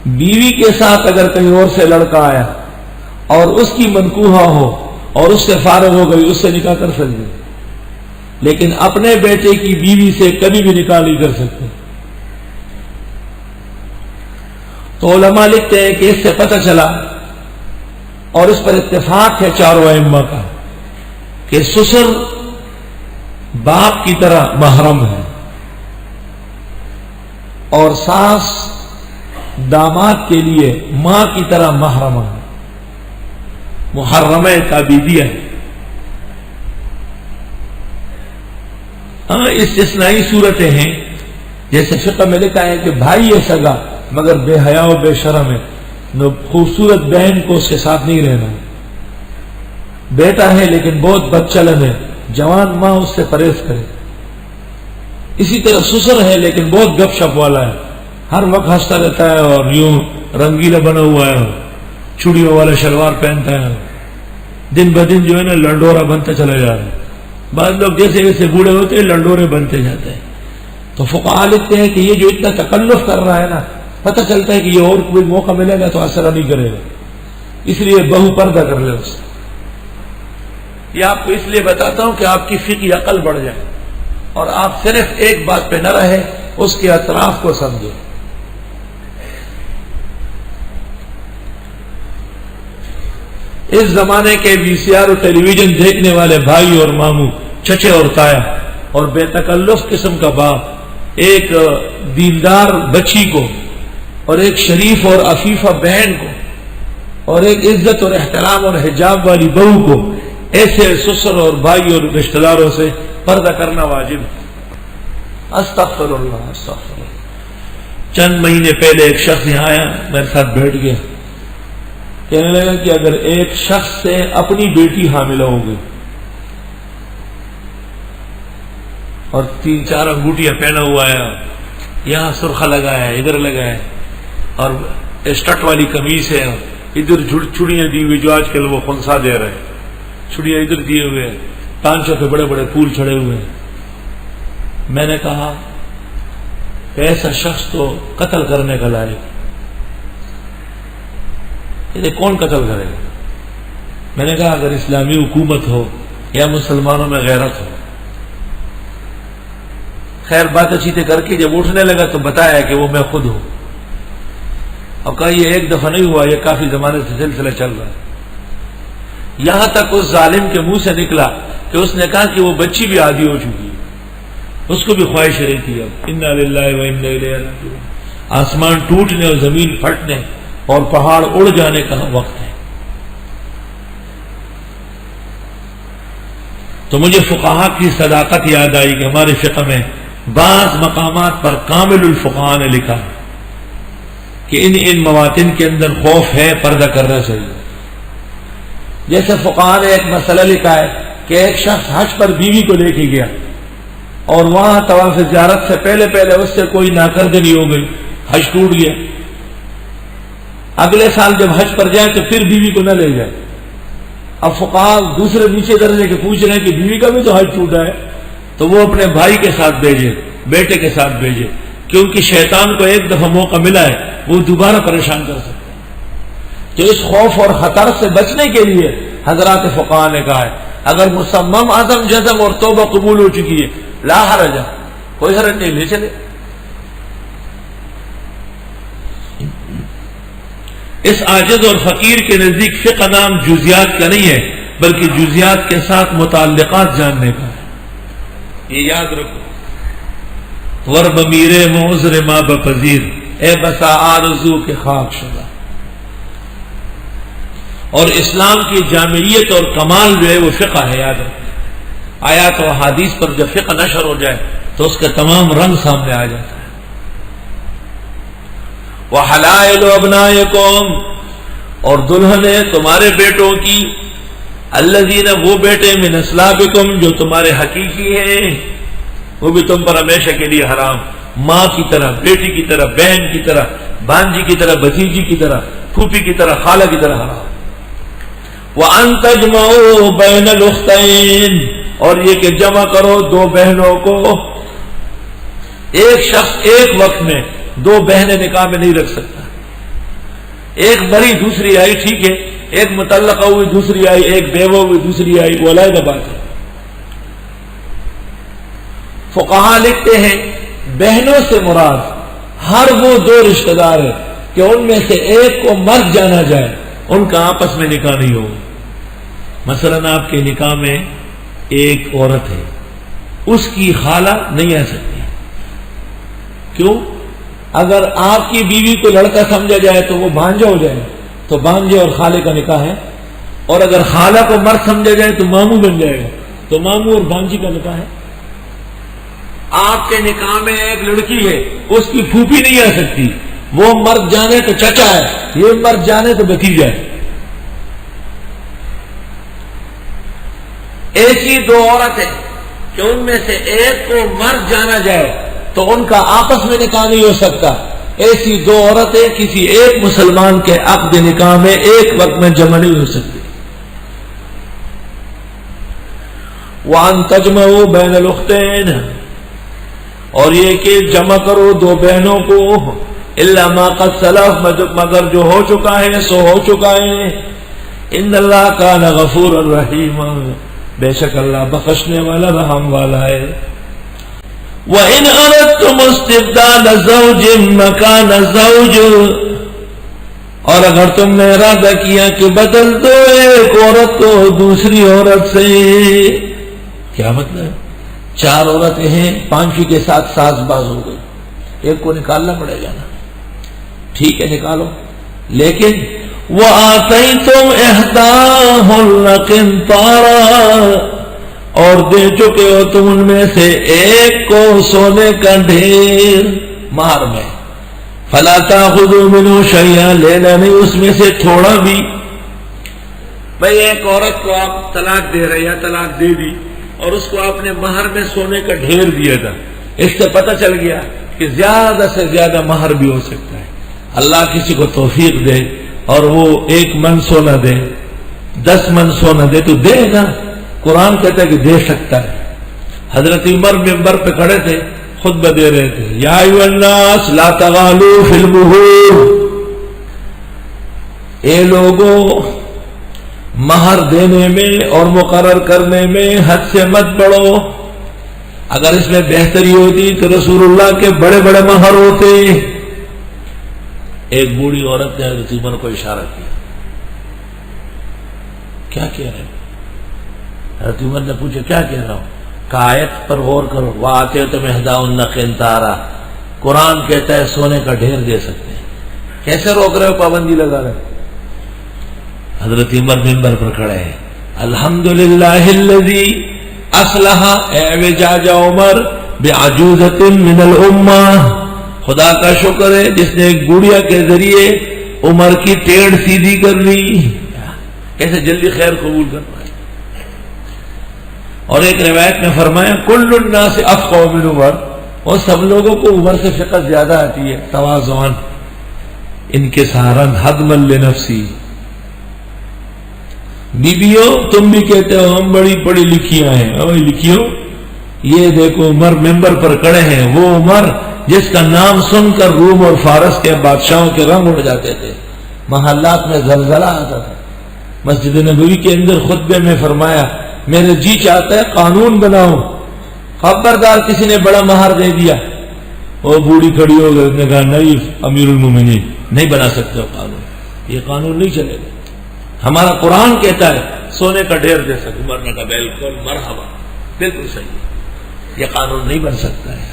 بیوی کے ساتھ اگر کہیں اور سے لڑکا آیا اور اس کی منکوحہ ہو اور اس سے فارغ ہو گئی، اس سے نکاح کر سکتے، لیکن اپنے بیٹے کی بیوی سے کبھی بھی نکاح نہیں کر سکتے۔ تو علماء لکھتے ہیں کہ اس سے پتہ چلا، اور اس پر اتفاق ہے چاروں ائمہ کا، کہ سسر باپ کی طرح محرم ہے اور ساس داماد کے لیے ماں کی طرح محرم ہے، محرمہ تعبیدیہ ہے۔ ہاں استثنائی صورتیں ہیں، جیسے فقہ میں لکھا ہے کہ بھائی ہے سگا مگر بے حیا و بے شرم ہے، خوبصورت بہن کو اس کے ساتھ نہیں رہنا، بیٹا ہے لیکن بہت بدچلن ہے، جوان ماں اس سے پرہیز کرے۔ اسی طرح سسر ہے لیکن بہت گپ شپ والا ہے، ہر وقت ہنستا رہتا ہے اور یوں رنگیلا بنا ہوا ہے، چوڑیوں والا شلوار پہنتا ہے، دن بدن جو ہے نا لنڈورا بنتا چلا جا رہا ہے۔ بعض لوگ جیسے جیسے بوڑھے ہوتے ہیں لنڈورے بنتے جاتے ہیں۔ تو فقہاء لکھتے ہیں کہ یہ جو اتنا تکلف کر رہا ہے نا، پتہ چلتا ہے کہ یہ اور کوئی موقع ملے گا تو اثر نہیں کرے گا، اس لیے بہو پردہ کر لے اس سے۔ یہ آپ کو اس لیے بتاتا ہوں کہ آپ کی فقہی عقل بڑھ جائے اور آپ صرف ایک بات پہ نہ رہے، اس کے اطراف کو سمجھے۔ اس زمانے کے وی سی آر اور ٹیلی ویژن دیکھنے والے بھائی اور ماموں، چچے اور تایا اور بے تکلف قسم کا باپ ایک دیندار بچی کو اور ایک شریف اور عفیفہ بہن کو اور ایک عزت اور احترام اور حجاب والی بہو کو ایسے سسر اور بھائی اور رشتہ داروں سے پردہ کرنا واجب ہے۔ استغفر اللہ استغفر اللہ۔ چند مہینے پہلے ایک شخص یہاں آیا، میرے ساتھ بیٹھ گیا، کہنے لگا کہ اگر ایک شخص سے اپنی بیٹی حاملہ ہو گئی اور 3-4 انگوٹیاں پہنا ہوا ہے، یہاں سرخہ لگایا ہے، ادھر لگایا ہے، اور اسٹٹ والی قمیص ہے، ادھر چوڑیاں دی ہوئی جو آج کل وہ خنسا دے رہے ہیں، چوڑیاں ادھر دیے ہوئے ہیں، پانچوں پہ بڑے بڑے پھول چڑھے ہوئے ہیں۔ میں نے کہا کہ ایسا شخص تو قتل کرنے کا لائق، یہ کون قتل کرے گا؟ میں نے کہا اگر اسلامی حکومت ہو یا مسلمانوں میں غیرت ہو۔ خیر بات اچھی کر کے جب اٹھنے لگا تو بتایا کہ وہ میں خود ہوں۔ اب کہا یہ ایک دفعہ نہیں ہوا، یہ کافی زمانے سے سلسلہ چل رہا ہے۔ یہاں تک اس ظالم کے منہ سے نکلا کہ اس نے کہا کہ وہ بچی بھی عادی ہو چکی ہے، اس کو بھی خواہش رہی تھی۔ اب انا للہ و انا الیہ راجعون، آسمان ٹوٹنے اور زمین پھٹنے اور پہاڑ اڑ جانے کا وقت ہے۔ تو مجھے فقہاء کی صداقت یاد آئی کہ ہمارے فقہ میں بعض مقامات پر کامل الفقہاء نے لکھا ہے کہ ان مواطن کے اندر خوف ہے، پردہ کرنا چاہیے۔ جیسے فقہاء نے ایک مسئلہ لکھا ہے کہ ایک شخص حج پر بیوی کو لے کے گیا اور وہاں طواف زیارت سے پہلے اس سے کوئی ناکردگی ہو گئی، حج ٹوٹ گیا۔ اگلے سال جب حج پر جائے تو پھر بیوی کو نہ لے جائے۔ اب فقہاء دوسرے نیچے درجے کے پوچھ رہے ہیں کہ بیوی کا بھی تو حج ٹوٹا ہے، تو وہ اپنے بھائی کے ساتھ بھیجے، بیٹے کے ساتھ بھیجے، کیونکہ شیطان کو ایک دفعہ موقع ملا ہے، وہ دوبارہ پریشان کر سکتا ہے۔ تو اس خوف اور خطر سے بچنے کے لیے حضرات فقہاء نے کہا ہے اگر مصمم عزم جزم اور توبہ قبول ہو چکی ہے لا حرج، کوئی حرج نہیں، لے چلے۔ اس عاجز اور فقیر کے نزدیک فقہ نام جزیات کا نہیں ہے بلکہ جزیات کے ساتھ متعلقات جاننے کا ہے، یہ یاد رکھو۔ ورب میرے معذر ما بپذیر، اے بسا آرزو کے خاک شدہ۔ اور اسلام کی جامعیت اور کمال جو ہے وہ فقہ ہے، یاد رکھو۔ آیات و حدیث پر جب فقہ نشر ہو جائے تو اس کا تمام رنگ سامنے آ جاتا ہے۔ وَحَلَائِلُ أَبْنَائِكُمْ، اور دلہنیں تمہارے بیٹوں کی، الذین، وہ بیٹے، من اصلابکم، جو تمہارے حقیقی ہیں، وہ بھی تم پر ہمیشہ کے لیے حرام، ماں کی طرح، بیٹی کی طرح، بہن کی طرح، بھانجی کی طرح، بھتیجی کی طرح، پھوپھی کی طرح، خالہ کی طرح حرام۔ وَأَن تَجْمَعُوا بَيْنَ الْأُخْتَيْنِ، اور یہ کہ جمع کرو دو بہنوں کو۔ ایک شخص ایک وقت میں دو بہنیں نکاح میں نہیں رکھ سکتا، ایک مری دوسری آئی، ٹھیک ہے، ایک متعلقہ ہوئی دوسری آئی، ایک بیوہ ہوئی دوسری آئی، وہ علیحدہ بات ہے۔ فقہا لکھتے ہیں بہنوں سے مراد ہر وہ دو رشتہ دار ہے کہ ان میں سے ایک کو مر جانا جائے، ان کا آپس میں نکاح نہیں ہوگا۔ مثلاً آپ کے نکاح میں ایک عورت ہے، اس کی خالہ نہیں آ سکتی، کیوں؟ اگر آپ کی بیوی کو لڑکا سمجھا جائے تو وہ بھانجا ہو جائے، تو بھانجے اور خالے کا نکاح ہے، اور اگر خالہ کو مرد سمجھا جائے تو ماموں بن جائے گا، تو ماموں اور بھانجی کا نکاح ہے۔ آپ کے نکاح میں ایک لڑکی ہے، اس کی پھوپھی نہیں آ سکتی، وہ مر جانے تو چچا ہے، یہ مر جانے تو بھتیجا ہے۔ ایسی دو عورتیں کہ ان میں سے ایک کو مر جانا جائے تو ان کا آپس میں نکاح نہیں ہو سکتا، ایسی دو عورتیں کسی ایک مسلمان کے عقد نکاح میں ایک وقت میں جمع نہیں ہو سکتی۔ وَأَن تَجْمَعُوا بَيْنَ الْأُخْتَيْنِ، اور یہ کہ جمع کرو دو بہنوں کو، الا ما قد سلف، مگر جو ہو چکا ہے سو ہو چکا ہے۔ ان اللہ کان غفورا رحیما، بے شک اللہ بخشنے والا رحم والا ہے۔ وَإِنْ أَرَدْتُمُ اسْتِبْدَالَ زَوْجٍ مَكَانَ زَوْجٍ، اور اگر تم نے ارادہ کیا کہ بدل دو ایک عورت کو دوسری عورت سے، کیا مطلب ہے؟ چار عورتیں ہیں، پانچویں کے ساتھ ساز باز ہو گئی، ایک کو نکالنا پڑے گا نا، ٹھیک ہے نکالو، لیکن وَآتَيْتُمْ إِحْدَاهُنَّ قِنْطَارًا، اور دے چکے ہو تم ان میں سے ایک کو سونے کا ڈھیر مہر میں، فَلَا تَأْخُذُوا مِنْهُ شَيْئًا، لینا نہیں اس میں سے تھوڑا بھی۔ بھئی ایک عورت کو آپ طلاق دے رہے یا طلاق دے دی، اور اس کو آپ نے مہر میں سونے کا ڈھیر دیا تھا، اس سے پتہ چل گیا کہ زیادہ سے زیادہ مہر بھی ہو سکتا ہے۔ اللہ کسی کو توفیق دے اور وہ 1 من سونا دے، 10 من سونا دے تو دے نا، قرآن کہتا ہے کہ دے سکتا ہے۔ حضرت عمر ممبر پہ کھڑے تھے، خطبہ دے رہے تھے، یا ایھا الناس لا تغالوا فی المہور، اے لوگوں مہر دینے میں اور مقرر کرنے میں حد سے مت بڑھو، اگر اس میں بہتری ہوتی تو رسول اللہ کے بڑے بڑے مہر ہوتے۔ ایک بوڑھی عورت نے حضرت عمر کو اشارہ کیا، کیا کہہ رہے ہو؟ حضرت عمر نے پوچھا کیا کہہ رہا ہوں؟ کہا آیت پر غور کرو، وَآتَيْتُمْ إِحْدَاهُنَّ قِنْطَارًا، قرآن کہتا ہے سونے کا ڈھیر دے سکتے ہیں، کیسے روک رہے ہو، پابندی لگا رہے ہو؟ حضرت عمر ممبر پر کھڑے ہیں، الحمدللہ الذی اصلح اعوجاج عمر بعجوزۃ من الامہ، خدا کا شکر ہے جس نے ایک گڑیا کے ذریعے عمر کی ٹیڑھ سیدھی کر لی، کیسے جلدی خیر قبول کر پائے۔ اور ایک روایت میں فرمایا کل الناس افقہ من عمر، اور سب لوگوں کو عمر سے فقہ زیادہ آتی ہے، تواضعاً انکساراً حدما لنفسی۔ بیبیوں تم بھی کہتے ہو ہم بڑی پڑھی لکھیاں ہیں، اوہ لکھیوں، یہ دیکھو عمر ممبر پر کڑے ہیں، وہ عمر جس کا نام سن کر روم اور فارس کے بادشاہوں کے رنگ اڑ جاتے تھے، محلات میں زلزلہ آتا تھا۔ مسجد نبوی کے اندر خطبے میں فرمایا میرے جی چاہتا ہے قانون بناؤں، خبردار کسی نے بڑا مہر دے دیا، وہ بوڑھی کھڑی ہو گئی، نے کہا نہیں امیر المومنین نہیں بنا سکتے ہو قانون، یہ قانون نہیں چلے گا، ہمارا قرآن کہتا ہے سونے کا ڈھیر دے سکتے۔ عمر نے کہا بالکل مرحبا، بالکل صحیح، یہ قانون نہیں بن سکتا ہے۔